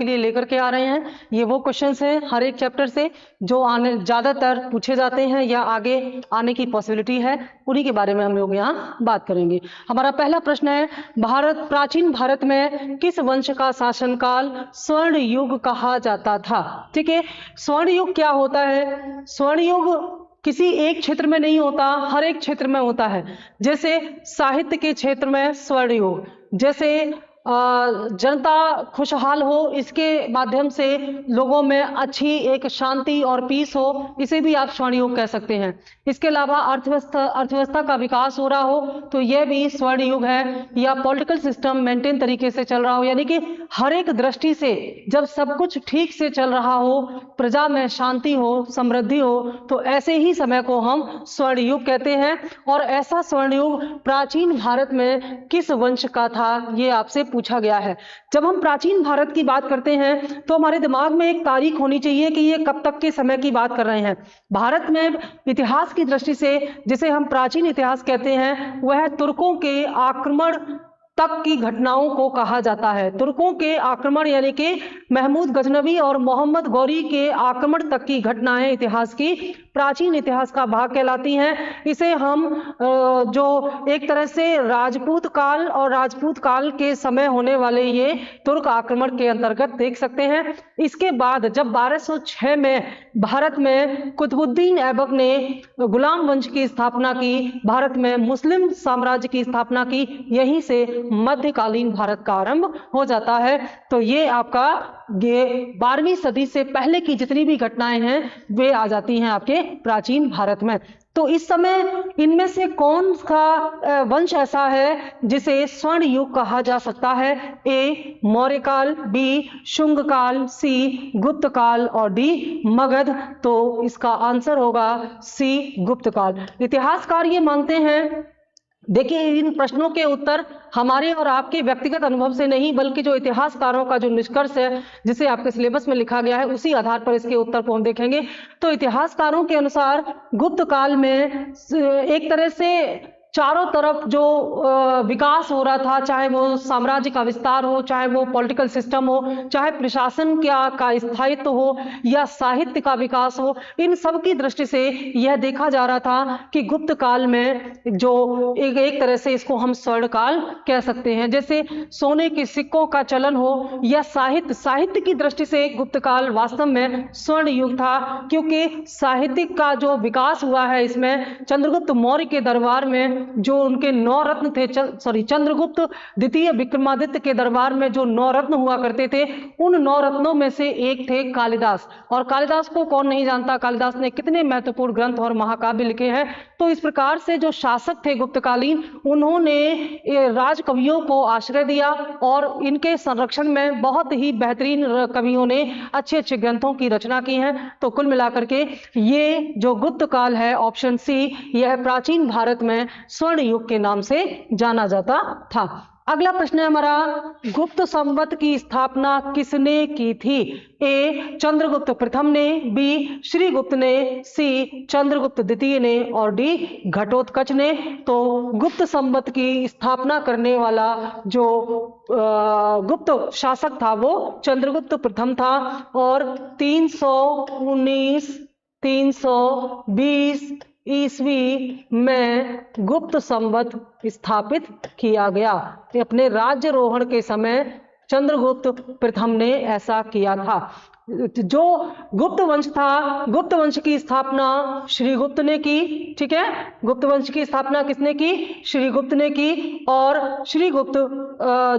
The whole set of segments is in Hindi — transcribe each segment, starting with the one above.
के लिए लेकर के आ रहे हैं। ये वो क्वेश्चंस हैं हर एक चैप्टर से जो आने ज़्यादातर पूछे जाते हैं या आगे आने की पॉसिबिलिटी है, उन्हीं के बारे में हम लोग यहाँ बात करेंगे। हमारा पहला प्रश्न है, प्राचीन भारत में किस वंश का शासनकाल स्वर्ण युग कहा जाता था? ठीक है, स्वर्ण युग क्या होता है? स्वर्ण युग किसी एक क्षेत्र में नहीं होता, हर एक क्षेत्र में होता है। जैसे साहित्य के क्षेत्र में स्वर्ण युग, जैसे जनता खुशहाल हो, इसके माध्यम से लोगों में अच्छी एक शांति और पीस हो, इसे भी आप स्वर्ण युग कह सकते हैं। इसके अलावा अर्थव्यवस्था का विकास हो रहा हो तो यह भी स्वर्ण युग है, या पॉलिटिकल सिस्टम मेंटेन तरीके से चल रहा हो, यानी कि हर एक दृष्टि से जब सब कुछ ठीक से चल रहा हो, प्रजा में शांति हो, समृद्धि हो, तो ऐसे ही समय को हम स्वर्ण युग कहते हैं। और ऐसा स्वर्ण युग प्राचीन भारत में किस वंश का था, ये आपसे पूछा गया है। जब हम प्राचीन भारत की बात करते हैं तो हमारे दिमाग में एक तारीख होनी चाहिए कि ये कब तक के समय की बात कर रहे हैं। भारत में इतिहास की दृष्टि से जिसे हम प्राचीन इतिहास कहते हैं, वह तुर्कों के आक्रमण तक की घटनाओं को कहा जाता है। तुर्कों के आक्रमण यानी कि महमूद गजनवी और मोहम्मद गौरी के आक्रमण तक की घटनाएं इतिहास की प्राचीन इतिहास का भाग कहलाती हैं। इसे हम जो एक तरह से राजपूत काल और राजपूत काल के समय होने वाले ये तुर्क आक्रमण के अंतर्गत देख सकते हैं। इसके बाद जब 1206 में भारत में कुतुबुद्दीन ऐबक ने गुलाम वंश की स्थापना की, भारत में मुस्लिम साम्राज्य की स्थापना की, यहीं से मध्यकालीन भारत का आरंभ हो जाता है। तो ये आपका 12वीं सदी से पहले की जितनी भी घटनाएं हैं वे आ जाती हैं आपके प्राचीन भारत में। तो इस समय इनमें से कौन सा वंश ऐसा है जिसे स्वर्ण युग कहा जा सकता है? ए मौर्य काल, बी शुंग काल, सी गुप्त काल और डी मगध। तो इसका आंसर होगा सी गुप्त काल। इतिहासकार ये मानते हैं, देखिए इन प्रश्नों के उत्तर हमारे और आपके व्यक्तिगत अनुभव से नहीं, बल्कि जो इतिहासकारों का जो निष्कर्ष है जिसे आपके सिलेबस में लिखा गया है, उसी आधार पर इसके उत्तर को हम देखेंगे। तो इतिहासकारों के अनुसार गुप्त काल में एक तरह से चारों तरफ जो विकास हो रहा था, चाहे वो साम्राज्य का विस्तार हो, चाहे वो पॉलिटिकल सिस्टम हो, चाहे प्रशासन का स्थायित्व हो, या साहित्य का विकास हो, इन सब की दृष्टि से यह देखा जा रहा था कि गुप्त काल में जो एक तरह से इसको हम स्वर्ण काल कह सकते हैं। जैसे सोने के सिक्कों का चलन हो, या साहित्य की दृष्टि से गुप्त काल वास्तव में स्वर्ण युग था, क्योंकि साहित्यिक का जो विकास हुआ है इसमें चंद्रगुप्त मौर्य के दरबार में जो उनके 9 रत्न थे, चंद्रगुप्त द्वितीय विक्रमादित्य के दरबार में जो 9 रत्न हुआ करते थे, उन 9 रत्नों में से एक थे कालिदास। और कालिदास को कौन नहीं जानता, कालिदास ने कितने महत्वपूर्ण ग्रंथ और महाकाव्य लिखे हैं। तो इस प्रकार से जो शासक थे गुप्तकालीन, उन्होंने राजकवियों को आश्रय दिया और इनके संरक्षण में बहुत ही बेहतरीन कवियों ने अच्छे अच्छे ग्रंथों की रचना की है। तो कुल मिलाकर के ये जो गुप्त काल है, ऑप्शन सी, यह प्राचीन भारत में स्वर्ण युग के नाम से जाना जाता था। अगला प्रश्न है हमारा, गुप्त संवत की स्थापना किसने की थी? ए चंद्रगुप्त प्रथम ने, बी श्रीगुप्त ने, सी चंद्रगुप्त द्वितीय ने और डी घटोत्कच ने। तो गुप्त संवत की स्थापना करने वाला जो गुप्त शासक था वो चंद्रगुप्त प्रथम था, और 319 320 ईस्वी में गुप्त संवत स्थापित किया गया। अपने राज्यारोहण के समय चंद्रगुप्त प्रथम ने ऐसा किया था। जो गुप्त वंश था, गुप्त वंश की स्थापना श्रीगुप्त ने की। ठीक है, गुप्त वंश की स्थापना किसने की? श्रीगुप्त ने की। और श्रीगुप्त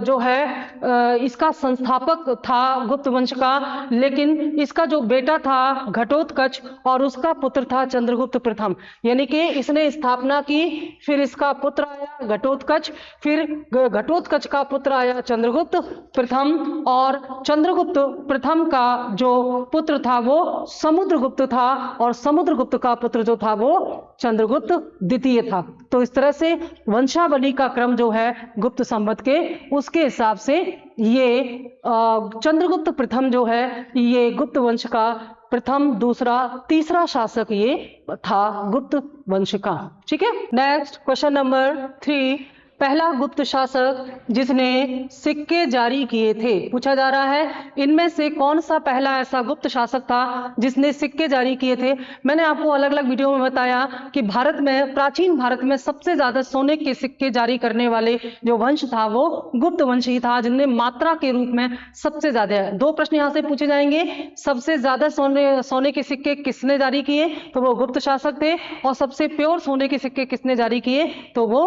जो है इसका संस्थापक था गुप्त वंश का, लेकिन इसका जो बेटा था घटोत्कच और उसका पुत्र था चंद्रगुप्त प्रथम। यानी कि इसने स्थापना की, फिर इसका पुत्र आया घटोत्कच, फिर घटोत्कच का पुत्र आया चंद्रगुप्त प्रथम, और चंद्रगुप्त प्रथम का जो पुत्र था वो समुद्रगुप्त था, और समुद्रगुप्त का पुत्र जो था वो चंद्रगुप्त द्वितीय था। तो इस तरह से वंशावली का क्रम जो है गुप्त संवत के, उसके हिसाब से ये चंद्रगुप्त प्रथम जो है ये गुप्त वंश का प्रथम, दूसरा, तीसरा शासक ये था गुप्त वंश का। ठीक है, नेक्स्ट क्वेश्चन नंबर 3, पहला गुप्त शासक जिसने सिक्के जारी किए थे, पूछा जा रहा है इनमें से कौन सा पहला ऐसा गुप्त शासक था जिसने सिक्के जारी किए थे। मैंने आपको अलग अलग वीडियो में बताया कि भारत में, प्राचीन भारत में सबसे ज्यादा सोने के सिक्के जारी करने वाले जो वंश था वो गुप्त वंश ही था, जिनने मात्रा के रूप में सबसे ज्यादा है। 2 प्रश्न यहां से पूछे जाएंगे, सबसे ज्यादा सोने के सिक्के किसने जारी किए, तो वो गुप्त शासक थे, और सबसे प्योर सोने के सिक्के किसने जारी किए, तो वो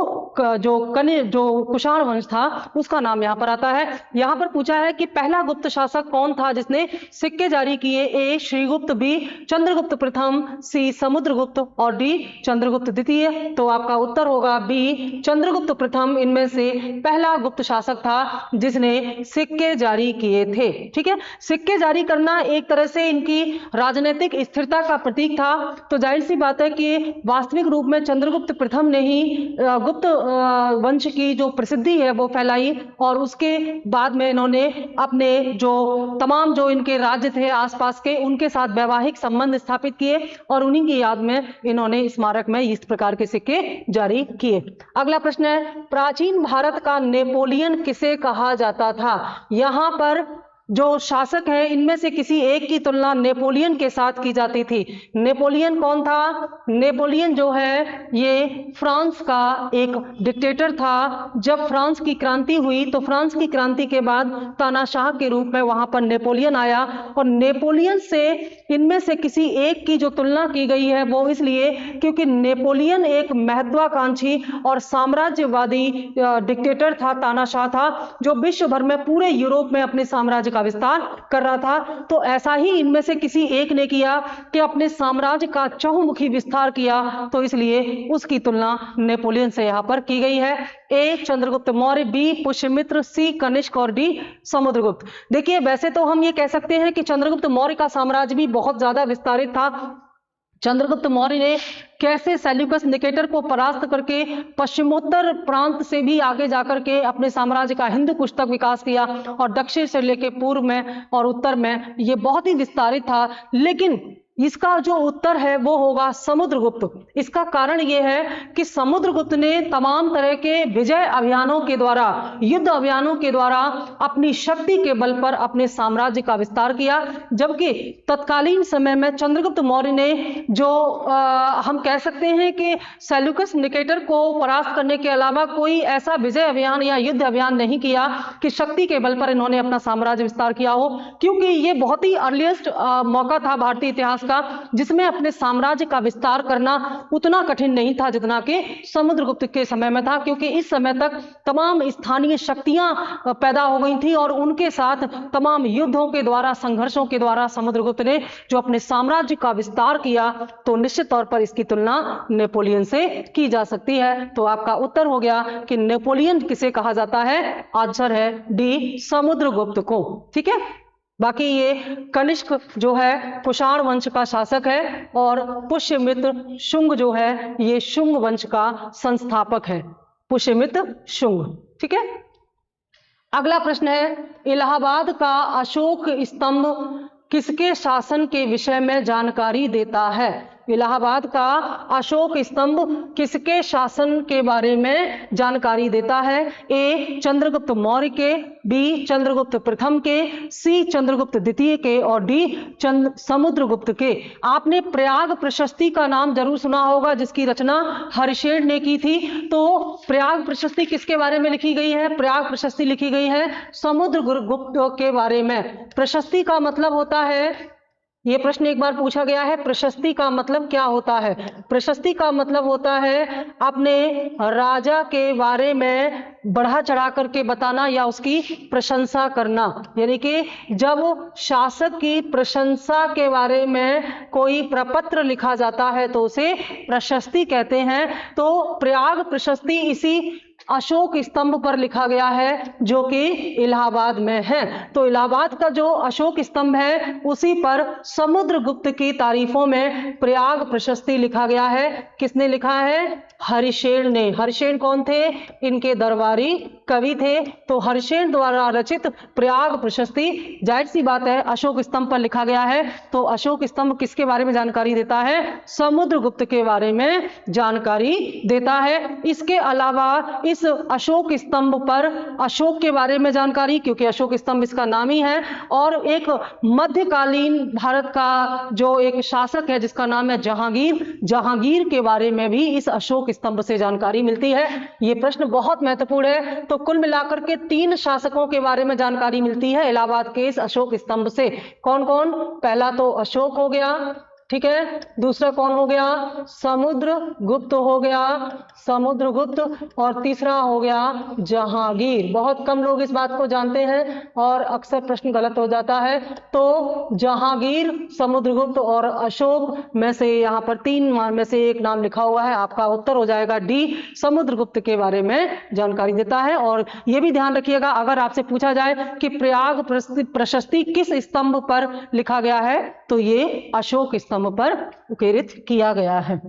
जो कुषाण वंश था उसका नाम यहाँ पर आता है। यहाँ पर पूछा है कि पहला गुप्त शासक कौन था जिसने सिक्के जारी किए। ए श्रीगुप्त, बी चंद्रगुप्त प्रथम, सी समुद्रगुप्त और डी चंद्रगुप्त द्वितीय। तो आपका उत्तर होगा बी चंद्रगुप्त प्रथम इनमें से पहला गुप्त शासक था जिसने सिक्के जारी किए थे। ठीक है, सिक्के जारी करना एक तरह से इनकी राजनीतिक स्थिरता का प्रतीक था। तो जाहिर सी बात है कि वास्तविक रूप में चंद्रगुप्त प्रथम ने ही गुप्त वंश की जो प्रसिद्धि है वो फैलाई, और उसके बाद में इन्होंने अपने जो तमाम जो इनके राज्य थे आसपास के, उनके साथ वैवाहिक संबंध स्थापित किए, और उन्हीं की याद में इन्होंने स्मारक में इस प्रकार के सिक्के जारी किए। अगला प्रश्न है, प्राचीन भारत का नेपोलियन किसे कहा जाता था। यहां पर जो शासक है इनमें से किसी एक की तुलना नेपोलियन के साथ की जाती थी। नेपोलियन कौन था? नेपोलियन जो है ये फ्रांस का एक डिक्टेटर था। जब फ्रांस की क्रांति हुई तो फ्रांस की क्रांति के बाद तानाशाह के रूप में वहां पर नेपोलियन आया, और नेपोलियन से इनमें से किसी एक की जो तुलना की गई है वो इसलिए क्योंकि नेपोलियन एक महत्वाकांक्षी और साम्राज्यवादी डिक्टेटर था, तानाशाह था, जो विश्व भर में पूरे यूरोप में अपने साम्राज्य का विस्तार कर रहा था। तो ऐसा ही इनमें से किसी एक ने किया कि अपने साम्राज्य का चहुमुखी विस्तार किया, तो इसलिए उसकी तुलना नेपोलियन से यहां पर की गई है। ए चंद्रगुप्त मौर्य, बी पुष्यमित्र, सी कनिष्क और डी समुद्रगुप्त। देखिए, वैसे तो हम ये कह सकते हैं कि चंद्रगुप्त मौर्य का साम्राज्य भी बहुत ज्यादा विस्तारित था। चंद्रगुप्त मौर्य ने कैसे सेल्यूकस निकेटर को परास्त करके पश्चिमोत्तर प्रांत से भी आगे जाकर के अपने साम्राज्य का हिंदू कुश तक विकास किया, और दक्षिण से लेकर पूर्व में और उत्तर में ये बहुत ही विस्तारित था। लेकिन इसका जो उत्तर है वो होगा समुद्रगुप्त। इसका कारण यह है कि समुद्रगुप्त ने तमाम तरह के विजय अभियानों के द्वारा, युद्ध अभियानों के द्वारा अपनी शक्ति के बल पर अपने साम्राज्य का विस्तार किया, जबकि तत्कालीन समय में चंद्रगुप्त मौर्य ने जो हम कह सकते हैं कि सेल्यूकस निकेटर को परास्त करने के अलावा कोई ऐसा विजय अभियान या युद्ध अभियान नहीं किया कि शक्ति के बल पर इन्होंने अपना साम्राज्य विस्तार किया हो, क्योंकि ये बहुत ही अर्लीस्ट मौका था भारतीय इतिहास का जिसमें अपने साम्राज्य का विस्तार करना उतना कठिन नहीं था जितना कि समुद्रगुप्त के समय में था, क्योंकि इस समय तक तमाम स्थानीय शक्तियां पैदा हो गई थी, और उनके साथ तमाम युद्धों के द्वारा, संघर्षों के द्वारा समुद्रगुप्त ने जो अपने साम्राज्य का विस्तार किया, तो निश्चित तौर पर इसकी तुलना नेपोलियन से की जा सकती है। तो आपका उत्तर हो गया कि नेपोलियन किसे कहा जाता है, आंसर है डी समुद्रगुप्त को। ठीक है, बाकी ये कनिष्क जो है कुषाण वंश का शासक है, और पुष्यमित्र शुंग जो है ये शुंग वंश का संस्थापक है, पुष्यमित्र शुंग। ठीक है, अगला प्रश्न है, इलाहाबाद का अशोक स्तंभ किसके शासन के विषय में जानकारी देता है। इलाहाबाद का अशोक स्तंभ किसके शासन के बारे में जानकारी देता है। ए चंद्रगुप्त मौर्य के, बी चंद्रगुप्त प्रथम के, सी चंद्रगुप्त द्वितीय के और डी समुद्रगुप्त के। आपने प्रयाग प्रशस्ति का नाम जरूर सुना होगा जिसकी रचना हरिशेन ने की थी। तो प्रयाग प्रशस्ति किसके बारे में लिखी गई है? प्रयाग प्रशस्ति लिखी गई है समुद्रगुप्त के बारे में। प्रशस्ति का मतलब होता है, ये प्रश्न एक बार पूछा गया है, प्रशस्ति का मतलब क्या होता है? प्रशस्ति का मतलब होता है अपने राजा के बारे में बढ़ा चढ़ा करके बताना या उसकी प्रशंसा करना। यानी कि जब शासक की प्रशंसा के बारे में कोई प्रपत्र लिखा जाता है तो उसे प्रशस्ति कहते हैं। तो प्रयाग प्रशस्ति इसी अशोक स्तंभ पर लिखा गया है जो कि इलाहाबाद में है। तो इलाहाबाद का जो अशोक स्तंभ है उसी पर समुद्रगुप्त की तारीफों में प्रयाग प्रशस्ति लिखा गया है। किसने लिखा है? हरिशेन ने। हरिशेन कौन थे? इनके दरबारी कवि थे। तो हर्षेन द्वारा रचित प्रयाग प्रशस्ति, जाहिर सी बात है अशोक स्तंभ पर लिखा गया है। तो अशोक स्तंभ किसके बारे में जानकारी देता है? समुद्रगुप्त के बारे में जानकारी देता है। इसके अलावा इस अशोक स्तंभ पर अशोक के बारे में जानकारी, क्योंकि अशोक स्तंभ इसका नाम ही है, और एक मध्यकालीन भारत का जो एक शासक है जिसका नाम है जहांगीर, जहांगीर के बारे में भी इस अशोक स्तंभ से जानकारी मिलती है। ये प्रश्न बहुत महत्वपूर्ण है। तो कुल मिलाकर के 3 शासकों के बारे में जानकारी मिलती है इलाहाबाद के इस अशोक स्तंभ से। कौन कौन? पहला तो अशोक हो गया, ठीक है। दूसरा कौन हो गया? समुद्रगुप्त हो गया, समुद्रगुप्त। और तीसरा हो गया जहांगीर। बहुत कम लोग इस बात को जानते हैं और अक्सर प्रश्न गलत हो जाता है। तो जहांगीर, समुद्रगुप्त और अशोक में से यहाँ पर 3 में से एक नाम लिखा हुआ है, आपका उत्तर हो जाएगा डी, समुद्रगुप्त के बारे में जानकारी देता है। और यह भी ध्यान रखिएगा, अगर आपसे पूछा जाए कि प्रयाग प्रशस्ति किस स्तंभ पर लिखा गया है, तो ये अशोक स्तंभ पर उकेरित किया गया है।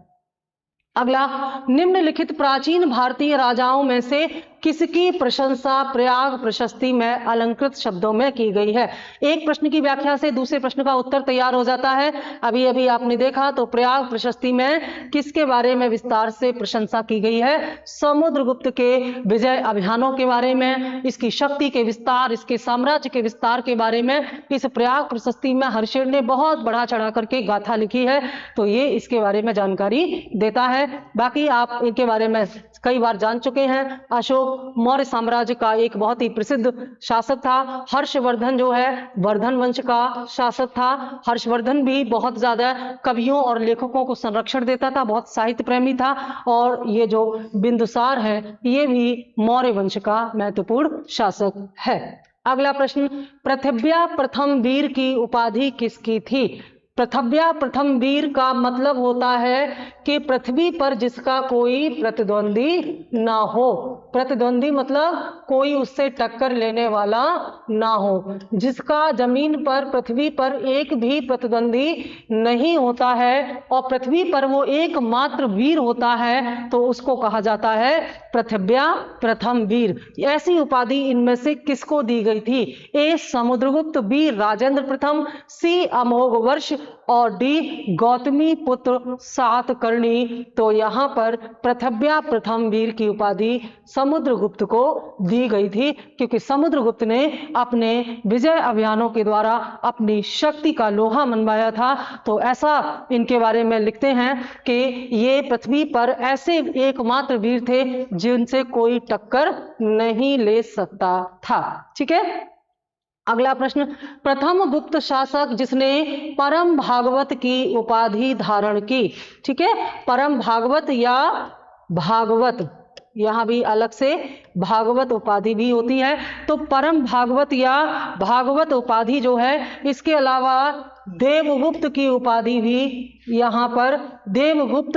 अगला, निम्नलिखित प्राचीन भारतीय राजाओं में से किसकी प्रशंसा प्रयाग प्रशस्ति में अलंकृत शब्दों में की गई है? एक प्रश्न की व्याख्या से दूसरे प्रश्न का उत्तर तैयार हो जाता है। अभी अभी आपने देखा, तो प्रयाग प्रशस्ति में किसके बारे में विस्तार से प्रशंसा की गई है? समुद्रगुप्त के विजय अभियानों के बारे में, इसकी शक्ति के विस्तार, इसके साम्राज्य के विस्तार के बारे में इस प्रयाग प्रशस्ति में हर्षेन ने बहुत बढ़ा चढ़ा करके गाथा लिखी है। तो ये इसके बारे में जानकारी देता है। बाकी आप इनके बारे में कई बार जान चुके हैं। अशोक मौर्य साम्राज्य का एक बहुत ही प्रसिद्ध शासक था। हर्षवर्धन जो है वर्धन वंश का शासक था। हर्षवर्धन भी बहुत ज्यादा कवियों और लेखकों को संरक्षण देता था, बहुत साहित्य प्रेमी था। और ये जो बिंदुसार है ये भी मौर्य वंश का महत्वपूर्ण शासक है। अगला प्रश्न, पृथ्व्या प्रथम वीर की उपाधि किसकी थी? पृथ्व्या प्रथम वीर का मतलब होता है कि पृथ्वी पर जिसका कोई प्रतिद्वंदी ना हो। प्रतिद्वंदी मतलब कोई उससे टक्कर लेने वाला ना हो, जिसका जमीन पर पृथ्वी पर एक भी प्रतिद्वंदी नहीं होता है और पृथ्वी पर वो एकमात्र वीर होता है, तो उसको कहा जाता है पृथ्व्या प्रथम वीर। ऐसी उपाधि इनमें से किसको दी गई थी? ए समुद्रगुप्त, बी राजेंद्र प्रथम, सी अमोघवर्ष और डी गौतमी पुत्र सातकर्णी। तो यहाँ पर पृथ्व्या प्रथम वीर की उपाधि समुद्रगुप्त को दी गई थी, क्योंकि समुद्रगुप्त ने अपने विजय अभियानों के द्वारा अपनी शक्ति का लोहा मनवाया था। तो ऐसा इनके बारे में लिखते हैं कि ये पृथ्वी पर ऐसे एकमात्र वीर थे जिनसे कोई टक्कर नहीं ले सकता था। ठीक है। अगला प्रश्न, प्रथम गुप्त शासक जिसने परम भागवत की उपाधि धारण की। ठीक है, परम भागवत या भागवत, यहां भी अलग से भागवत उपाधि भी होती है। तो परम भागवत या भागवत उपाधि जो है, इसके अलावा देवगुप्त की उपाधि भी, यहाँ पर देवगुप्त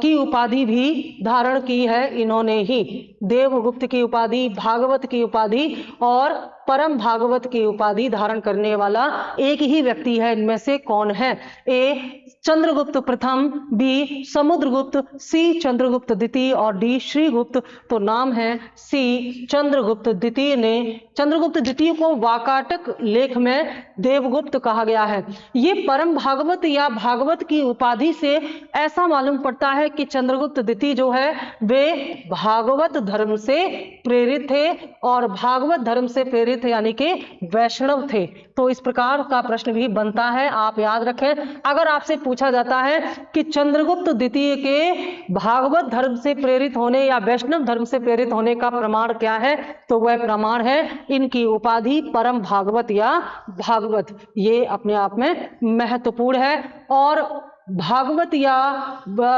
की उपाधि भी धारण की है इन्होंने ही। देवगुप्त की उपाधि, भागवत की उपाधि और परम भागवत की उपाधि धारण करने वाला एक ही व्यक्ति है। इनमें से कौन है? ए चंद्रगुप्त प्रथम, बी समुद्रगुप्त, सी चंद्रगुप्त द्वितीय और डी श्रीगुप्त। तो नाम है सी चंद्रगुप्त द्वितीय ने। चंद्रगुप्त द्वितीय को वाकाटक लेख में देवगुप्त कहा गया है। ये परम भागवत या भागवत की उपाधि से ऐसा मालूम पड़ता है कि चंद्रगुप्त द्वितीय जो है वे भागवत धर्म से प्रेरित थे, और भागवत धर्म से प्रेरित यानी कि वैष्णव थे। तो इस प्रकार का प्रश्न भी बनता है, आप याद रखें। अगर आपसे पूछा जाता है कि चंद्रगुप्त द्वितीय के भागवत धर्म से प्रेरित होने या वैष्णव धर्म से प्रेरित होने का प्रमाण क्या है, तो वह प्रमाण है इनकी उपाधि परम भागवत या भागवत। ये अपने आप में महत्वपूर्ण है। और भागवत या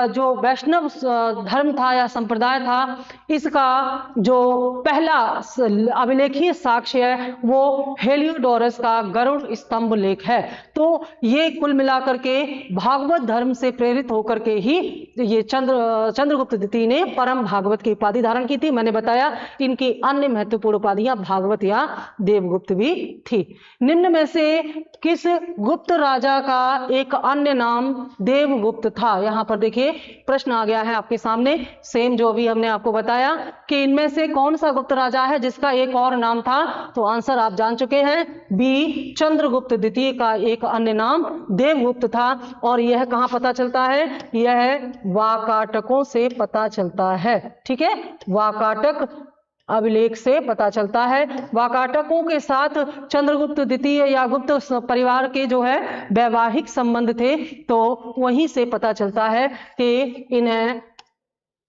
जो वैष्णव धर्म था या संप्रदाय था, इसका जो पहला अभिलेखीय साक्ष्य है वो हेलियोडोरस का गरुड़ स्तंभ लेख है। तो ये कुल मिलाकर के भागवत धर्म से प्रेरित होकर के ही ये चंद्रगुप्त द्वितीय ने परम भागवत की उपाधि धारण की थी। मैंने बताया इनकी अन्य महत्वपूर्ण उपाधियां भागवत या देवगुप्त भी थी। निम्न में से किस गुप्त राजा का एक अन्य नाम देवगुप्त था। यहाँ पर देखिए प्रश्न आ गया है आपके सामने, सेम जो अभी हमने आपको बताया कि इनमें से कौन सा गुप्त राजा है जिसका एक और नाम था, तो आंसर आप जान चुके हैं, बी चंद्रगुप्त द्वितीय का एक अन्य नाम देवगुप्त था। और यह कहाँ पता चलता है, यह वाकाटकों से पता चलता है। ठीक है, वाकाटक अभिलेख से पता चलता है। वाकाटकों के साथ चंद्रगुप्त द्वितीय या गुप्त परिवार के जो है वैवाहिक संबंध थे, तो वहीं से पता चलता है कि इन्हें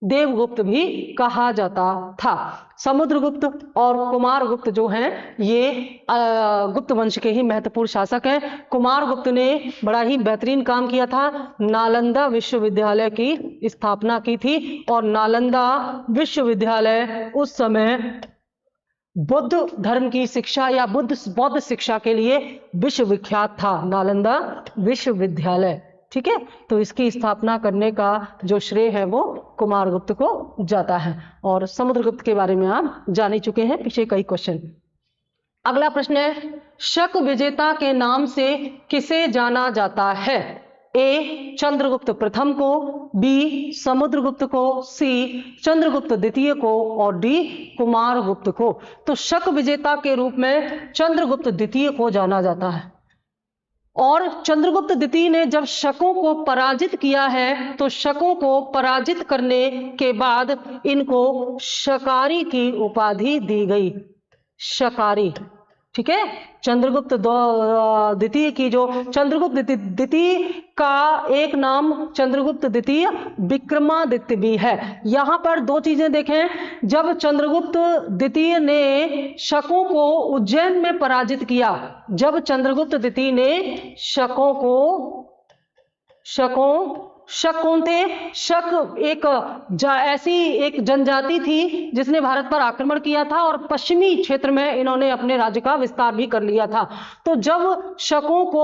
देवगुप्त भी कहा जाता था। समुद्रगुप्त और कुमारगुप्त जो हैं ये गुप्त वंश के ही महत्वपूर्ण शासक हैं। कुमारगुप्त ने बड़ा ही बेहतरीन काम किया था, नालंदा विश्वविद्यालय की स्थापना की थी, और नालंदा विश्वविद्यालय उस समय बुद्ध धर्म की शिक्षा या बौद्ध शिक्षा के लिए विश्वविख्यात था, नालंदा विश्वविद्यालय। ठीक है, तो इसकी स्थापना करने का जो श्रेय है वो कुमारगुप्त को जाता है। और समुद्रगुप्त के बारे में आप जान ही चुके हैं, पीछे कई क्वेश्चन। अगला प्रश्न है, शक विजेता के नाम से किसे जाना जाता है? ए चंद्रगुप्त प्रथम को, बी समुद्रगुप्त को, सी चंद्रगुप्त द्वितीय को, और डी कुमारगुप्त को। तो शक विजेता के रूप में चंद्रगुप्त द्वितीय को जाना जाता है। और चंद्रगुप्त द्वितीय ने जब शकों को पराजित किया है, तो शकों को पराजित करने के बाद इनको शकारी की उपाधि दी गई, शकारी। ठीक है, चंद्रगुप्त द्वितीय की जो चंद्रगुप्त द्वितीय का एक नाम चंद्रगुप्त द्वितीय विक्रमादित्य भी है। यहां पर दो चीजें देखें, जब चंद्रगुप्त द्वितीय ने शकों को उज्जैन में पराजित किया, जब चंद्रगुप्त द्वितीय ने शक कौन थे? शक ऐसी एक जनजाति थी जिसने भारत पर आक्रमण किया था और पश्चिमी क्षेत्र में इन्होंने अपने राज्य का विस्तार भी कर लिया था। तो जब शकों को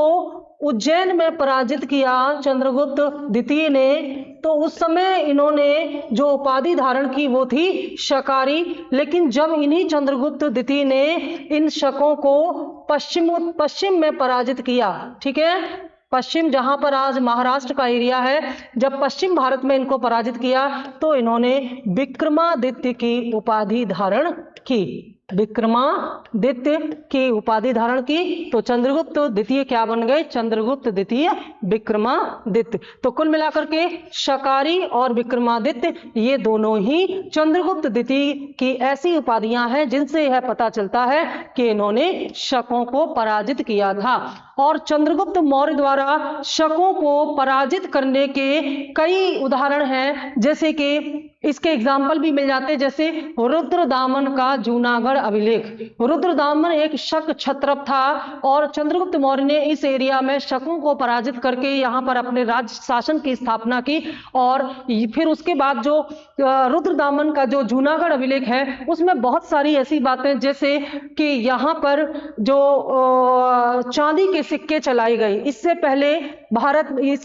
उज्जैन में पराजित किया चंद्रगुप्त द्वितीय ने, तो उस समय इन्होंने जो उपाधि धारण की वो थी शकारी। लेकिन जब इन्हीं चंद्रगुप्त द्वितीय ने इन शकों को पश्चिम में पराजित किया, ठीक है, पश्चिम जहां पर आज महाराष्ट्र का एरिया है, जब पश्चिम भारत में इनको पराजित किया तो इन्होंने विक्रमादित्य की उपाधि धारण की, विक्रमादित्य की उपाधि धारण की। तो चंद्रगुप्त द्वितीय क्या बन गए? चंद्रगुप्त द्वितीय विक्रमादित्य। तो कुल मिलाकर के शकारी और विक्रमादित्य ये दोनों ही चंद्रगुप्त द्वितीय की ऐसी उपाधियां हैं जिनसे यह पता चलता है कि इन्होंने शकों को पराजित किया था। और चंद्रगुप्त मौर्य द्वारा शकों को पराजित करने के कई उदाहरण हैं, जैसे कि इसके एग्जाम्पल भी मिल जाते हैं, जैसे रुद्रदामन का जूनागढ़ अभिलेख। रुद्रदामन एक शक क्षत्रप था और चंद्रगुप्त मौर्य ने इस एरिया में शकों को पराजित करके यहाँ पर अपने राज्य शासन की स्थापना की। और फिर उसके बाद जो रुद्रदामन का जो जूनागढ़ अभिलेख है उसमें बहुत सारी ऐसी बातें, जैसे कि यहाँ पर जो चांदी के सिक्के चलाई गई, इससे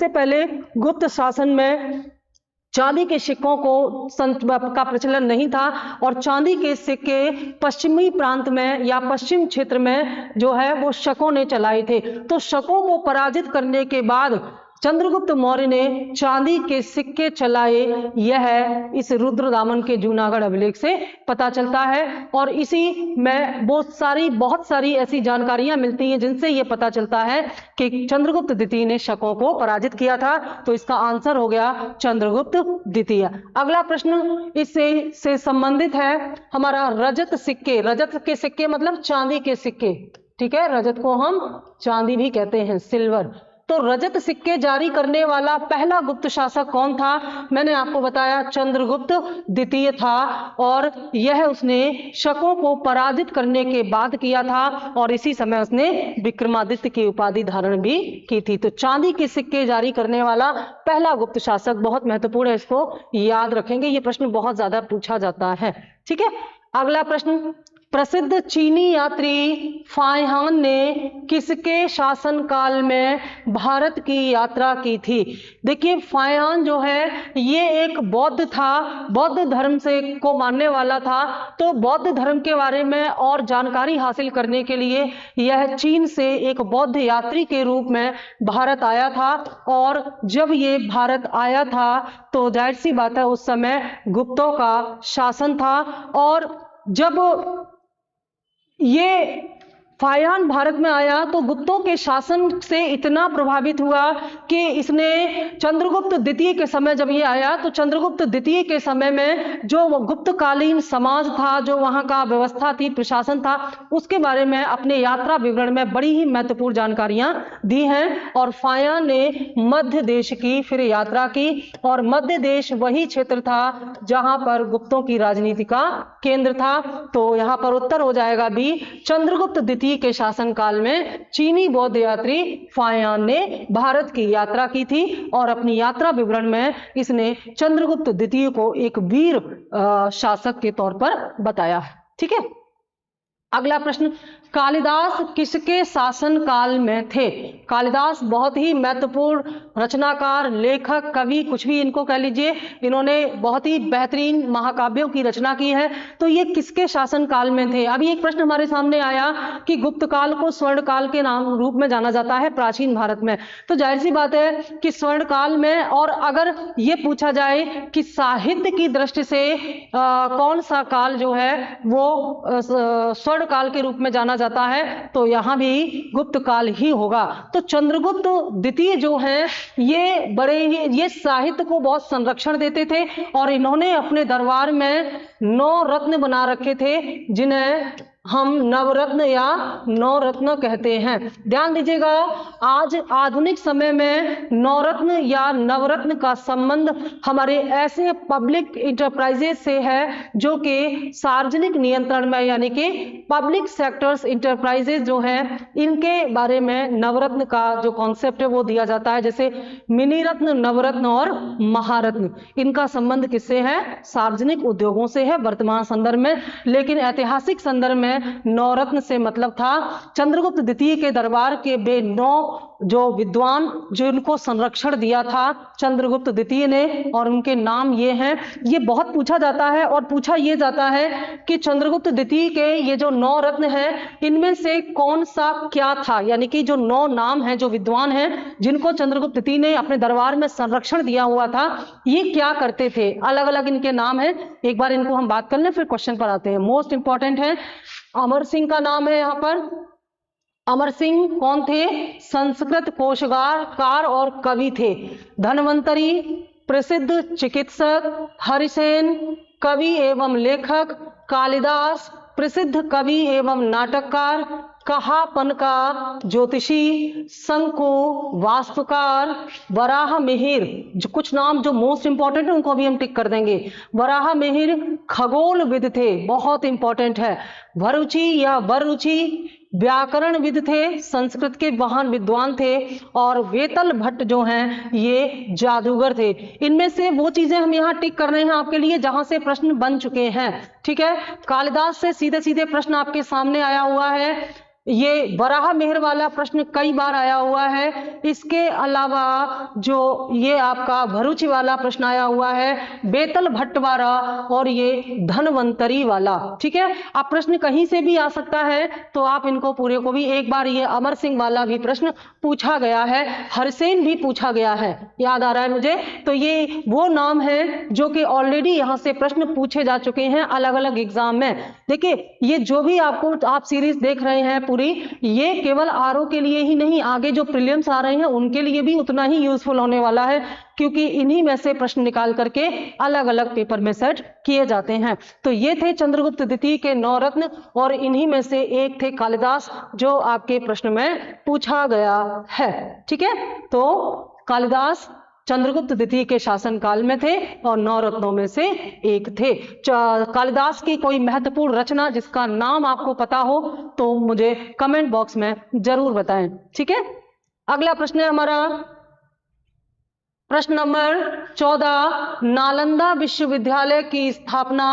पहले गुप्त शासन में चांदी के सिक्कों का प्रचलन नहीं था और चांदी के सिक्के पश्चिमी प्रांत में या पश्चिम क्षेत्र में जो है वो शकों ने चलाए थे। तो शकों को पराजित करने के बाद चंद्रगुप्त मौर्य ने चांदी के सिक्के चलाए, यह इस रुद्रदामन के जूनागढ़ अभिलेख से पता चलता है। और इसी में बहुत सारी ऐसी जानकारियां मिलती हैं जिनसे यह पता चलता है कि चंद्रगुप्त द्वितीय ने शकों को पराजित किया था। तो इसका आंसर हो गया चंद्रगुप्त द्वितीय। अगला प्रश्न इससे संबंधित है हमारा रजत सिक्के। रजत के सिक्के मतलब चांदी के सिक्के, ठीक है, रजत को हम चांदी भी कहते हैं, सिल्वर। तो रजत सिक्के जारी करने वाला पहला गुप्त शासक कौन था? मैंने आपको बताया चंद्रगुप्त द्वितीय था और यह उसने शकों को पराजित करने के बाद किया था और इसी समय उसने विक्रमादित्य की उपाधि धारण भी की थी। तो चांदी के सिक्के जारी करने वाला पहला गुप्त शासक बहुत महत्वपूर्ण है, इसको याद रखेंगे, ये प्रश्न बहुत ज्यादा पूछा जाता है। ठीक है, अगला प्रश्न, प्रसिद्ध चीनी यात्री फाहियान ने किसके शासनकाल में भारत की यात्रा की थी? देखिए, फाहियान जो है ये एक बौद्ध था, बौद्ध धर्म से को मानने वाला था। तो बौद्ध धर्म के बारे में और जानकारी हासिल करने के लिए यह चीन से एक बौद्ध यात्री के रूप में भारत आया था। और जब ये भारत आया था तो जाहिर सी बात है उस समय गुप्तों का शासन था। और जब ये फाहियान भारत में आया तो गुप्तों के शासन से इतना प्रभावित हुआ कि इसने चंद्रगुप्त द्वितीय के समय, जब ये आया तो चंद्रगुप्त द्वितीय के समय में जो गुप्तकालीन समाज था, जो वहाँ का व्यवस्था थी, प्रशासन था, उसके बारे में अपने यात्रा विवरण में बड़ी ही महत्वपूर्ण जानकारियां दी हैं। और फाहियान ने मध्य देश की फिर यात्रा की, और मध्य देश वही क्षेत्र था जहां पर गुप्तों की राजनीति का केंद्र था। तो यहाँ पर उत्तर हो जाएगा बी, चंद्रगुप्त द्वितीय के शासनकाल में चीनी बौद्ध यात्री फाहियान ने भारत की यात्रा की थी, और अपनी यात्रा विवरण में इसने चंद्रगुप्त द्वितीय को एक वीर शासक के तौर पर बताया है। ठीक है, अगला प्रश्न, कालिदास किसके शासन काल में थे? कालिदास बहुत ही महत्वपूर्ण रचनाकार, लेखक, कवि, कुछ भी इनको कह लीजिए, इन्होंने बहुत ही बेहतरीन महाकाव्यों की रचना की है। तो ये किसके शासन काल में थे? अभी एक प्रश्न हमारे सामने आया कि गुप्त काल को स्वर्ण काल के नाम रूप में जाना जाता है प्राचीन भारत में। तो जाहिर सी बात है कि स्वर्ण काल में, और अगर ये पूछा जाए कि साहित्य की दृष्टि से कौन सा काल जो है वो स्वर्ण काल के रूप में जाना जाता है, तो यहां भी गुप्त काल ही होगा। तो चंद्रगुप्त द्वितीय जो है ये बड़े ही, ये साहित्य को बहुत संरक्षण देते थे, और इन्होंने अपने दरबार में 9 रत्न बना रखे थे, जिन्हें हम नवरत्न या नवरत्न कहते हैं। ध्यान दीजिएगा, आज आधुनिक समय में नवरत्न या नवरत्न का संबंध हमारे ऐसे पब्लिक इंटरप्राइजेस से है जो कि सार्वजनिक नियंत्रण में, यानी कि पब्लिक सेक्टर्स इंटरप्राइजेस जो है, इनके बारे में नवरत्न का जो कॉन्सेप्ट है वो दिया जाता है। जैसे मिनी रत्न, नवरत्न और महारत्न, इनका संबंध किससे है? सार्वजनिक उद्योगों से है वर्तमान संदर्भ में। लेकिन ऐतिहासिक संदर्भ में नवरत्न से मतलब था चंद्रगुप्त द्वितीय के दरबार के वे 9 जो विद्वान, जिनको संरक्षण दिया था चंद्रगुप्त द्वितीय ने, और उनके नाम ये हैं। ये बहुत पूछा जाता है, और पूछा ये जाता है कि चंद्रगुप्त द्वितीय के ये जो 9 रत्न हैं, इनमें से कौन सा क्या था, यानी कि जो 9 नाम हैं, जो विद्वान हैं जिनको चंद्रगुप्त द्वितीय ने अपने दरबार में संरक्षण दिया हुआ था, ये क्या करते थे? अलग अलग इनके नाम हैं, एक बार इनको हम बात कर लें फिर क्वेश्चन पर आते हैं। मोस्ट इंपॉर्टेंट है, अमर सिंह का नाम है यहाँ पर। अमर सिंह कौन थे? संस्कृत कोशकार और कवि थे। धन्वंतरी प्रसिद्ध चिकित्सक, हरिसेन कवि एवं लेखक, कालिदास प्रसिद्ध कवि एवं नाटककार, कहापन का ज्योतिषी, शंकु वास्तुकार, वराह मिहिर, जो कुछ नाम जो मोस्ट इंपॉर्टेंट है उनको अभी हम टिक कर देंगे। वराह मिहिर खगोलविद थे, बहुत इंपॉर्टेंट है। भरुचि या वरुचि व्याकरणविद थे, संस्कृत के महान विद्वान थे। और वेतल भट्ट जो हैं ये जादूगर थे। इनमें से वो चीजें हम यहाँ टिक कर रहे हैं आपके लिए जहां से प्रश्न बन चुके हैं। ठीक है, कालिदास से सीधे सीधे प्रश्न आपके सामने आया हुआ है। ये वराह मिहिर वाला प्रश्न कई बार आया हुआ है। इसके अलावा जो ये आपका भरूच वाला प्रश्न आया हुआ है, बेतल भट्ट वाला, और ये धनवंतरी वाला। ठीक है, अब प्रश्न कहीं से भी आ सकता है, तो आप इनको पूरे को भी, एक बार ये अमर सिंह वाला भी प्रश्न पूछा गया है, हरसेन भी पूछा गया है, याद आ रहा है मुझे। तो ये वो नाम है जो कि ऑलरेडी यहाँ से प्रश्न पूछे जा चुके हैं अलग अलग एग्जाम में। देखिए, ये जो भी आपको आप सीरीज देख रहे हैं पूरी, ये केवल आरओ के लिए ही नहीं, आगे जो प्रीलिम्स आ रहे हैं उनके लिए भी उतना ही यूजफुल होने वाला है, क्योंकि इन्हीं में से प्रश्न निकाल करके अलग अलग पेपर में सेट किए जाते हैं। तो ये थे चंद्रगुप्त द्वितीय के 9 रत्न, और इन्हीं में से एक थे कालिदास, जो आपके प्रश्न में पूछा गया है। ठीक है, तो कालिदास चंद्रगुप्त द्वितीय के शासनकाल में थे और 9 रत्नों में से एक थे। कालिदास की कोई महत्वपूर्ण रचना जिसका नाम आपको पता हो तो मुझे कमेंट बॉक्स में जरूर बताएं। ठीक है, अगला प्रश्न है हमारा प्रश्न नंबर 14 नालंदा विश्वविद्यालय की स्थापना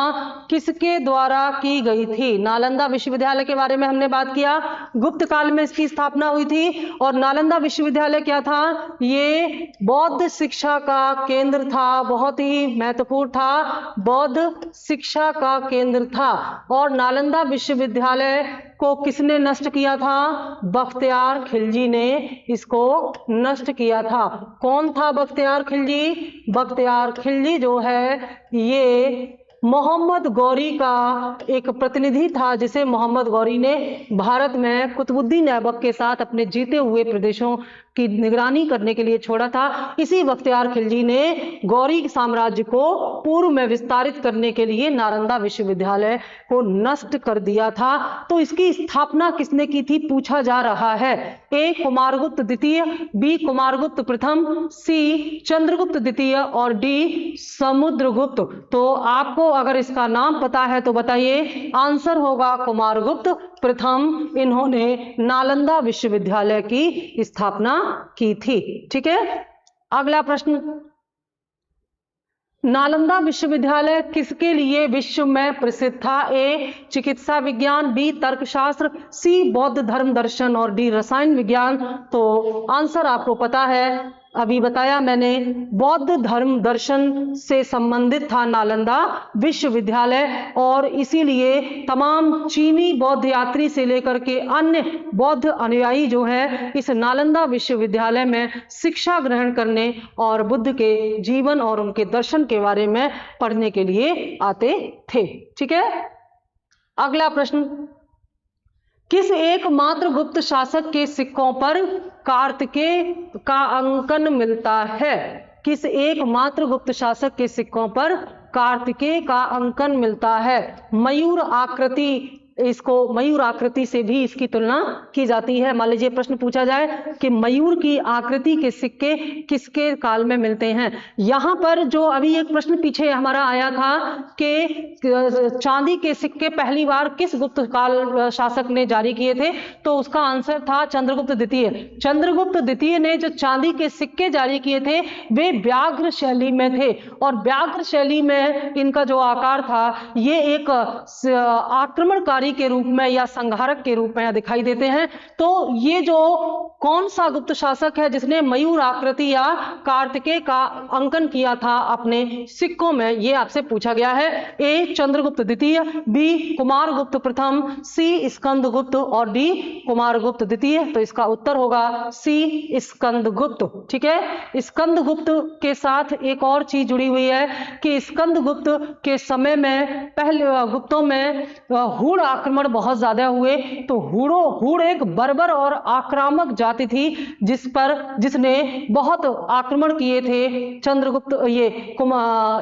किसके द्वारा की गई थी? नालंदा विश्वविद्यालय के बारे में हमने बात किया, गुप्त काल में इसकी स्थापना हुई थी। और नालंदा विश्वविद्यालय क्या था? ये बौद्ध शिक्षा का केंद्र था, बहुत ही महत्वपूर्ण था, बौद्ध शिक्षा का केंद्र था। और नालंदा विश्वविद्यालय को किसने नष्ट किया था? बख्तियार खिलजी ने इसको नष्ट किया था। कौन था बख्तियार खिलजी? बख्तियार खिलजी जो है ये मोहम्मद गौरी का एक प्रतिनिधि था, जिसे मोहम्मद गौरी ने भारत में कुतुबुद्दीन ऐबक के साथ अपने जीते हुए प्रदेशों की निगरानी करने के लिए छोड़ा था। इसी बख्तियार खिलजी ने गौरी साम्राज्य को पूर्व में विस्तारित करने के लिए नालंदा विश्वविद्यालय को नष्ट कर दिया था। तो इसकी स्थापना किसने की थी पूछा जा रहा है। ए कुमारगुप्त द्वितीय, बी कुमारगुप्त प्रथम, सी चंद्रगुप्त द्वितीय और डी समुद्रगुप्त। तो आपको अगर इसका नाम पता है तो बताइए। आंसर होगा कुमारगुप्त प्रथम, इन्होंने नालंदा विश्वविद्यालय की स्थापना की थी। ठीक है, अगला प्रश्न, नालंदा विश्वविद्यालय किसके लिए विश्व में प्रसिद्ध था? ए चिकित्सा विज्ञान, बी तर्कशास्त्र, सी बौद्ध धर्म दर्शन और डी रसायन विज्ञान। तो आंसर आपको पता है, अभी बताया मैंने, बौद्ध धर्म दर्शन से संबंधित था नालंदा विश्वविद्यालय। और इसीलिए तमाम चीनी बौद्ध यात्री से लेकर के अन्य बौद्ध अनुयायी जो है इस नालंदा विश्वविद्यालय में शिक्षा ग्रहण करने और बुद्ध के जीवन और उनके दर्शन के बारे में पढ़ने के लिए आते थे। ठीक है, अगला प्रश्न, किस एकमात्र गुप्त शासक के सिक्कों पर कार्तिकेय का अंकन मिलता है? किस एकमात्र गुप्त शासक के सिक्कों पर कार्तिकेय का अंकन मिलता है? मयूर आकृति, इसको मयूर आकृति से भी इसकी तुलना की जाती है। मान लीजिए प्रश्न पूछा जाए कि मयूर की आकृति के सिक्के किसके काल में मिलते हैं। यहां पर जो अभी एक प्रश्न पीछे हमारा आया था कि चांदी के सिक्के पहली बार किस गुप्त काल शासक ने जारी किए थे, तो उसका आंसर था चंद्रगुप्त द्वितीय। चंद्रगुप्त द्वितीय ने जो चांदी के सिक्के जारी किए थे वे व्याघ्र शैली में थे, और व्याघ्र शैली में इनका जो आकार था ये एक आक्रमणकारी के रूप में या संहारक के रूप में दिखाई देते हैं। तो ये जो कौन सा गुप्त शासक है जिसने मयूर आकृति या कार्तिकेय का अंकन किया था अपने सिक्कों में, ये आपसे पूछा गया है। ए चंद्रगुप्त द्वितीय, बी कुमारगुप्त प्रथम, सी स्कंदगुप्त और डी कुमारगुप्त द्वितीय। तो इसका उत्तर होगा सी स्कंदगुप्त। ठीक है, स्कंदगुप्त के साथ एक और चीज जुड़ी हुई है कि स्कंदगुप्त के समय में पहले गुप्तों में हुड़ आक्रमण बहुत ज्यादा हुए। तो हुड़ एक बर्बर और आक्रामक जाति थी जिसने बहुत आक्रमण किए थे चंद्रगुप्त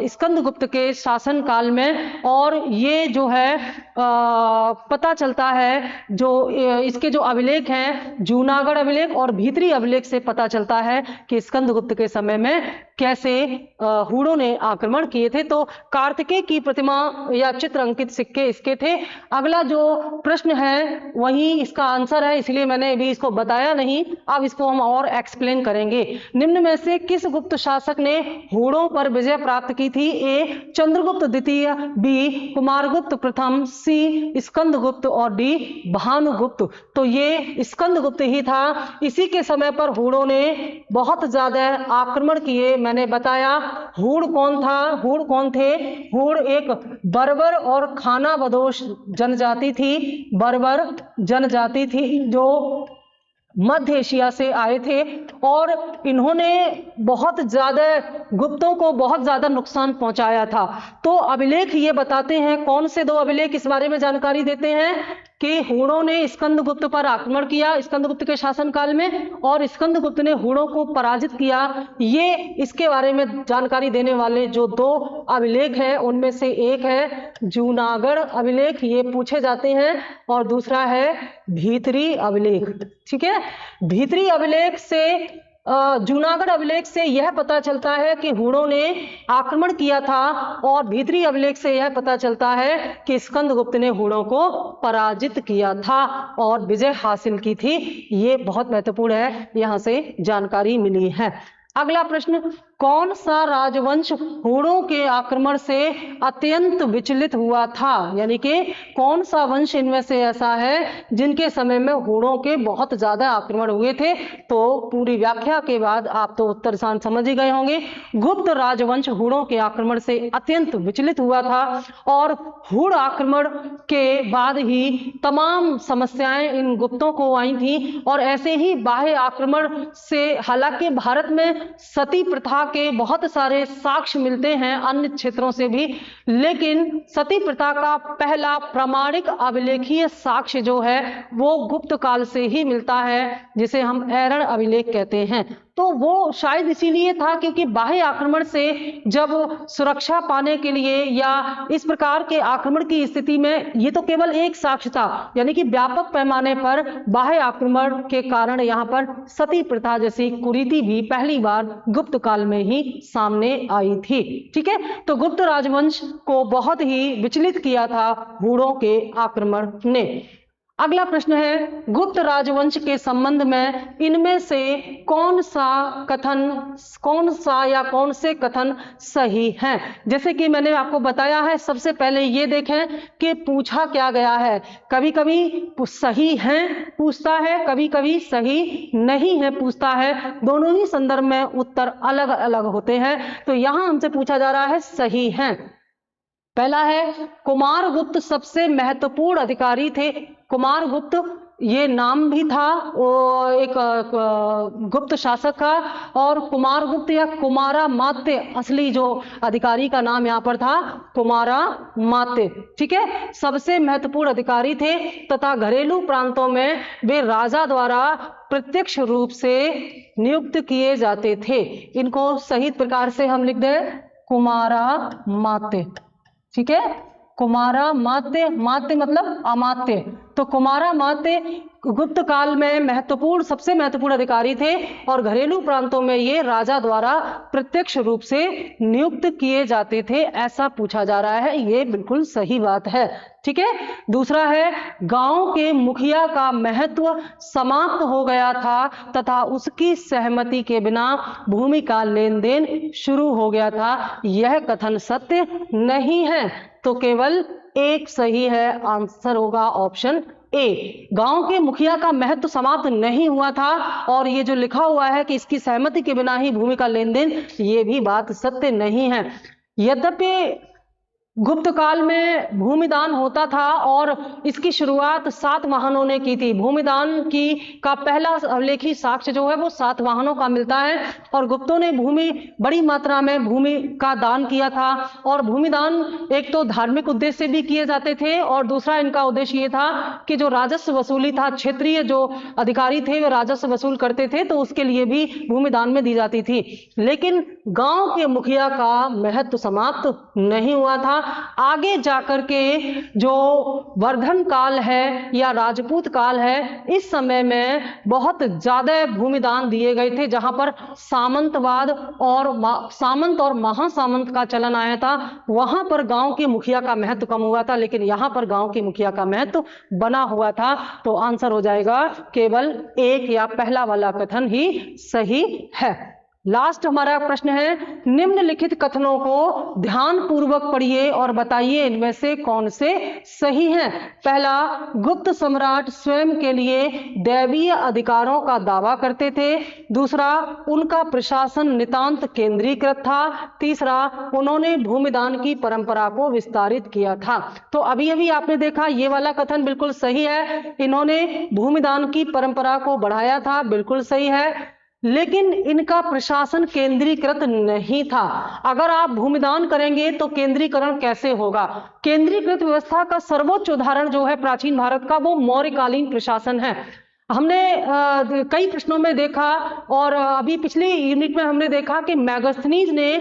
स्कंदगुप्त के शासन काल में। और ये जो है पता चलता है, जो इसके जो अभिलेख हैं जूनागढ़ अभिलेख और भीतरी अभिलेख से पता चलता है कि स्कंदगुप्त के समय में कैसे हुड़ों ने आक्रमण किए थे। तो कार्तिकेय की प्रतिमा या चित्र अंकित सिक्के इसके थे। अगला जो प्रश्न है वही इसका आंसर है, इसलिए मैंने अभी इसको बताया नहीं, अब इसको हम और एक्सप्लेन करेंगे। निम्न में से किस गुप्त शासक ने हुड़ों पर विजय प्राप्त की थी? ए चंद्रगुप्त द्वितीय, बी कुमारगुप्त प्रथम, सी स्कंदगुप्त और डी भानुगुप्त। तो ये स्कंदगुप्त ही था। इसी के समय पर हुड़ों ने बहुत ज्यादा आक्रमण किए। मैंने बताया हुड़ कौन था, हुड़ कौन थे? हुड़ एक बर्बर और खाना बदोश जनजाति थी, बर्बर जनजाति थी जो मध्य एशिया से आए थे। और इन्होंने बहुत ज्यादा गुप्तों को बहुत ज्यादा नुकसान पहुंचाया था। तो अभिलेख ये बताते हैं, कौन से दो अभिलेख इस बारे में जानकारी देते हैं कि हुड़ों ने स्कंदगुप्त पर आक्रमण किया स्कंदगुप्त के शासनकाल में, और स्कंदगुप्त ने हुड़ों को पराजित किया। ये इसके बारे में जानकारी देने वाले जो दो अभिलेख हैं उनमें से एक है जूनागढ़ अभिलेख, ये पूछे जाते हैं, और दूसरा है भीतरी अभिलेख। ठीक है, भीतरी अभिलेख से जूनागढ़ अभिलेख से यह पता चलता है कि हुड़ों ने आक्रमण किया था, और भीतरी अभिलेख से यह पता चलता है कि स्कंदगुप्त ने हुड़ों को पराजित किया था और विजय हासिल की थी। ये बहुत महत्वपूर्ण है, यहां से जानकारी मिली है। अगला प्रश्न, कौन सा राजवंश हूणों के आक्रमण से अत्यंत विचलित हुआ था, यानी कि कौन सा वंश इनमें से ऐसा है जिनके समय में हूणों के बहुत ज्यादा आक्रमण हुए थे। तो पूरी व्याख्या के बाद आप तो उत्तर समझ ही गए होंगे। गुप्त राजवंश हूणों के आक्रमण से अत्यंत विचलित हुआ था और हूण आक्रमण के बाद ही तमाम समस्याएं इन गुप्तों को आई थी। और ऐसे ही बाह्य आक्रमण से, हालांकि भारत में सती प्रथा के बहुत सारे साक्ष्य मिलते हैं अन्य क्षेत्रों से भी, लेकिन सती प्रथा का पहला प्रामाणिक अभिलेखीय साक्ष्य जो है वो गुप्त काल से ही मिलता है, जिसे हम ऐरण अभिलेख कहते हैं। तो वो शायद इसीलिए था क्योंकि बाह्य आक्रमण से जब सुरक्षा पाने के लिए या इस प्रकार के आक्रमण की स्थिति में, ये तो केवल एक साक्ष्य था, यानी कि व्यापक पैमाने पर बाह्य आक्रमण के कारण यहाँ पर सती प्रथा जैसी कुरीति भी पहली बार गुप्त काल में ही सामने आई थी। ठीक है, तो गुप्त राजवंश को बहुत ही विचलित किया था हूणों के आक्रमण ने। अगला प्रश्न है, गुप्त राजवंश के संबंध में इनमें से कौन से कथन सही हैं। जैसे कि मैंने आपको बताया है, सबसे पहले ये देखें कि पूछा क्या गया है। कभी कभी सही हैं पूछता है, कभी कभी सही नहीं है पूछता है, दोनों ही संदर्भ में उत्तर अलग अलग होते हैं। तो यहां हमसे पूछा जा रहा है सही हैं। पहला है, कुमारगुप्त सबसे महत्वपूर्ण अधिकारी थे। कुमारगुप्त ये नाम भी था, वो एक गुप्त शासक का, और कुमारगुप्त या कुमारामात्य असली जो अधिकारी का नाम यहाँ पर था कुमारामात्य। ठीक है, सबसे महत्वपूर्ण अधिकारी थे तथा घरेलू प्रांतों में वे राजा द्वारा प्रत्यक्ष रूप से नियुक्त किए जाते थे। इनको सही प्रकार से हम लिख दें कुमारामात्य। ठीक है, कुमारामात्य, मात्य मतलब अमात्य। तो कुमारामात्य गुप्त काल में सबसे महत्वपूर्ण अधिकारी थे और घरेलू प्रांतों में ये राजा द्वारा प्रत्यक्ष रूप से नियुक्त किए जाते थे, ऐसा पूछा जा रहा है। ये बिल्कुल सही बात है। ठीक है, दूसरा है, गांव के मुखिया का महत्व समाप्त हो गया था तथा उसकी सहमति के बिना भूमि का लेन देन शुरू हो गया था। यह कथन सत्य नहीं है, तो केवल एक सही है। आंसर होगा ऑप्शन ए, गांव के मुखिया का महत्व समाप्त नहीं हुआ था, और ये जो लिखा हुआ है कि इसकी सहमति के बिना ही भूमि का लेन देन, ये भी बात सत्य नहीं है। यद्यपि गुप्त काल में भूमिदान होता था और इसकी शुरुआत सातवाहनों ने की थी। भूमिदान का पहला अभिलेखी साक्ष्य जो है वो सातवाहनों का मिलता है, और गुप्तों ने बड़ी मात्रा में भूमि का दान किया था। और भूमिदान एक तो धार्मिक उद्देश्य से भी किए जाते थे, और दूसरा इनका उद्देश्य ये था कि जो राजस्व वसूली था, क्षेत्रीय जो अधिकारी थे वे राजस्व वसूल करते थे, तो उसके लिए भी भूमिदान में दी जाती थी। लेकिन गांव के मुखिया का महत्व समाप्त नहीं हुआ था। आगे जाकर के जो वर्धन काल है या राजपूत काल है, इस समय में बहुत ज्यादा भूमिदान दिए गए थे, जहां पर सामंतवाद और सामंत और महासामंत का चलन आया था। वहां पर गांव के मुखिया का महत्व कम हुआ था, लेकिन यहां पर गांव के मुखिया का महत्व बना हुआ था। तो आंसर हो जाएगा केवल एक या पहला वाला कथन ही सही है। लास्ट हमारा प्रश्न है, निम्नलिखित कथनों को ध्यान पूर्वक पढ़िए और बताइए इनमें से कौन से सही हैं। पहला, गुप्त सम्राट स्वयं के लिए दैवीय अधिकारों का दावा करते थे। दूसरा, उनका प्रशासन नितांत केंद्रीकृत था। तीसरा, उन्होंने भूमिदान की परंपरा को विस्तारित किया था। तो अभी अभी आपने देखा ये वाला कथन बिल्कुल सही है, इन्होंने भूमिदान की परंपरा को बढ़ाया था, बिल्कुल सही है। लेकिन इनका प्रशासन केंद्रीकृत नहीं था। अगर आप भूमिदान करेंगे तो केंद्रीकरण कैसे होगा? केंद्रीकृत व्यवस्था का सर्वोच्च उदाहरण जो है प्राचीन भारत का, वो मौर्यकालीन प्रशासन है। हमने कई प्रश्नों में देखा, और अभी पिछली यूनिट में हमने देखा कि मैगस्थनीज ने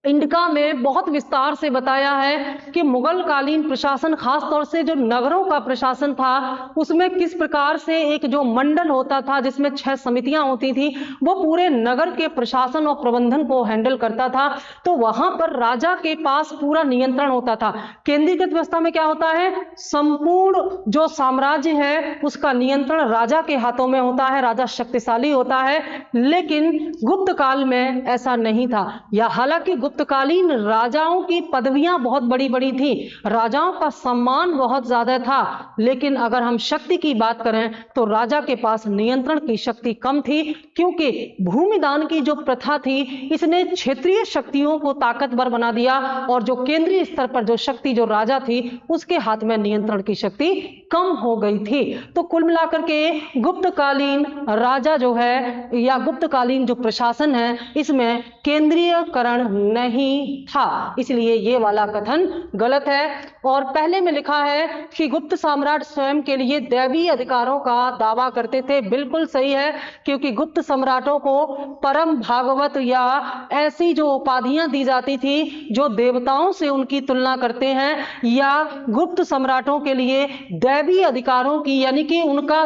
इंडिका में बहुत विस्तार से बताया है कि मुगल कालीन प्रशासन, खास तौर से जो नगरों का प्रशासन था, उसमें किस प्रकार से एक जो मंडल होता था जिसमें 6 समितियां होती थी, वो पूरे नगर के प्रशासन और प्रबंधन को हैंडल करता था। तो वहां पर राजा के पास पूरा नियंत्रण होता था। केंद्रीकृत व्यवस्था में क्या होता है, संपूर्ण जो साम्राज्य है उसका नियंत्रण राजा के हाथों में होता है, राजा शक्तिशाली होता है। लेकिन गुप्त काल में ऐसा नहीं था, या हालांकि गुप्तकालीन राजाओं की पदवियां बहुत बड़ी बड़ी थी, राजाओं का सम्मान बहुत ज्यादा था, लेकिन अगर हम शक्ति की बात करें तो राजा के पास नियंत्रण की शक्ति कम थी, क्योंकि भूमिदान की जो प्रथा थी इसने क्षेत्रीय शक्तियों को ताकतवर बना दिया, और जो केंद्रीय स्तर पर जो शक्ति जो राजा थी उसके हाथ में नियंत्रण की शक्ति कम हो गई थी। तो कुल मिलाकर के गुप्तकालीन राजा जो है या गुप्तकालीन जो प्रशासन है इसमें केंद्रीयकरण नहीं था, इसलिए ये वाला कथन गलत है। और पहले में लिखा है कि गुप्त सम्राट स्वयं के लिए दैवीय अधिकारों का दावा करते थे, बिल्कुल सही है, क्योंकि गुप्त सम्राटों को परम भागवत या ऐसी जो उपाधियां दी जाती थी जो देवताओं से उनकी तुलना करते हैं, या गुप्त सम्राटों के लिए दैवीय अधिकारों की, यानी कि उनका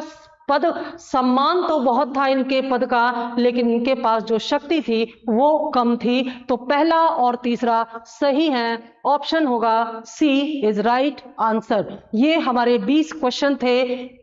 पद सम्मान तो बहुत था इनके पद का, लेकिन इनके पास जो शक्ति थी वो कम थी। तो पहला और तीसरा सही है, ऑप्शन होगा सी इज राइट आंसर। ये हमारे 20 क्वेश्चन थे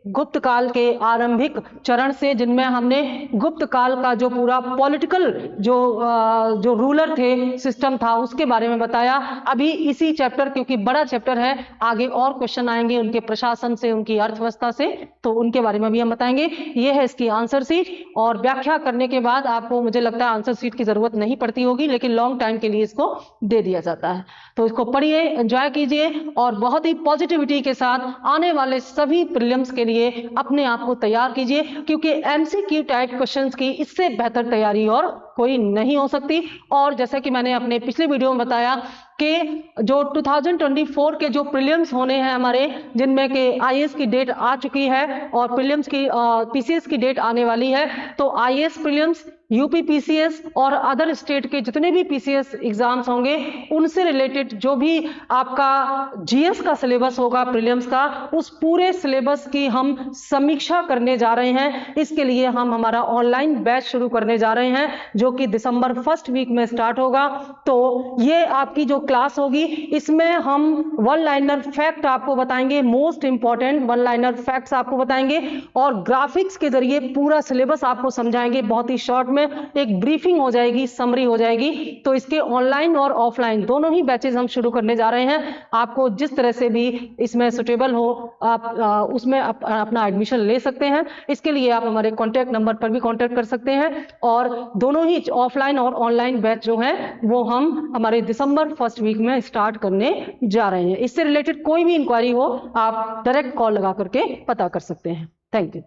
गुप्त काल के आरंभिक चरण से, जिनमें हमने गुप्त काल का जो पूरा पॉलिटिकल जो रूलर थे, सिस्टम था, उसके बारे में बताया। अभी इसी चैप्टर, क्योंकि बड़ा चैप्टर है, आगे और क्वेश्चन आएंगे उनके प्रशासन से, उनकी अर्थव्यवस्था से, तो उनके बारे में भी हम बताएंगे। ये है इसकी आंसर सीट, और व्याख्या करने के बाद आपको, मुझे लगता है, आंसर सीट की जरूरत नहीं पड़ती होगी, लेकिन लॉन्ग टाइम के लिए इसको दे दिया जाता है। तो इसको पढ़िए, एंजॉय कीजिए, और बहुत ही पॉजिटिविटी के साथ आने वाले सभी प्रीलिम्स के लिए अपने आप को तैयार कीजिए, क्योंकि एमसीक्यू टाइप क्वेश्चंस की इससे बेहतर तैयारी और कोई नहीं हो सकती। और जैसा कि मैंने अपने पिछले वीडियो में बताया कि जो 2024 के जो प्रीलिम्स होने हैं हमारे, जिनमें के आईएएस की डेट आ चुकी है और प्रीलिम्स की पीसीएस की डेट आने वाली है, तो आईएएस प्रीलिम्स, यूपी पीसीएस और अदर स्टेट के जितने भी पीसीएस एग्जाम्स होंगे, उनसे रिलेटेड जो भी आपका जीएस का सिलेबस होगा प्रीलिम्स का, उस पूरे सिलेबस की हम समीक्षा करने जा रहे हैं। इसके लिए हम हमारा ऑनलाइन बैच शुरू करने जा रहे हैं, जो कि दिसंबर फर्स्ट वीक में स्टार्ट होगा। तो ये आपकी जो क्लास होगी, इसमें हम वन लाइनर फैक्ट आपको बताएंगे, most important one liner facts आपको बताएंगे, और ग्राफिक्स के जरिए पूरा सिलेबस आपको समझाएंगे। बहुत ही शॉर्ट में एक ब्रीफिंग हो जाएगी, समरी हो जाएगी। तो इसके ऑनलाइन और ऑफलाइन दोनों ही बैचेस हम शुरू करने जा रहे हैं। आपको जिस तरह से भी इसमें सुटेबल हो, आप उसमें अपना एडमिशन ले सकते हैं। इसके लिए आप हमारे कॉन्टैक्ट नंबर पर भी कॉन्टैक्ट कर सकते हैं, और दोनों ही ऑफलाइन और ऑनलाइन बैच जो है वो हम हमारे दिसंबर फर्स्ट वीक में स्टार्ट करने जा रहे हैं। इससे रिलेटेड कोई भी इंक्वायरी हो, आप डायरेक्ट कॉल लगा करके पता कर सकते हैं। Thank you.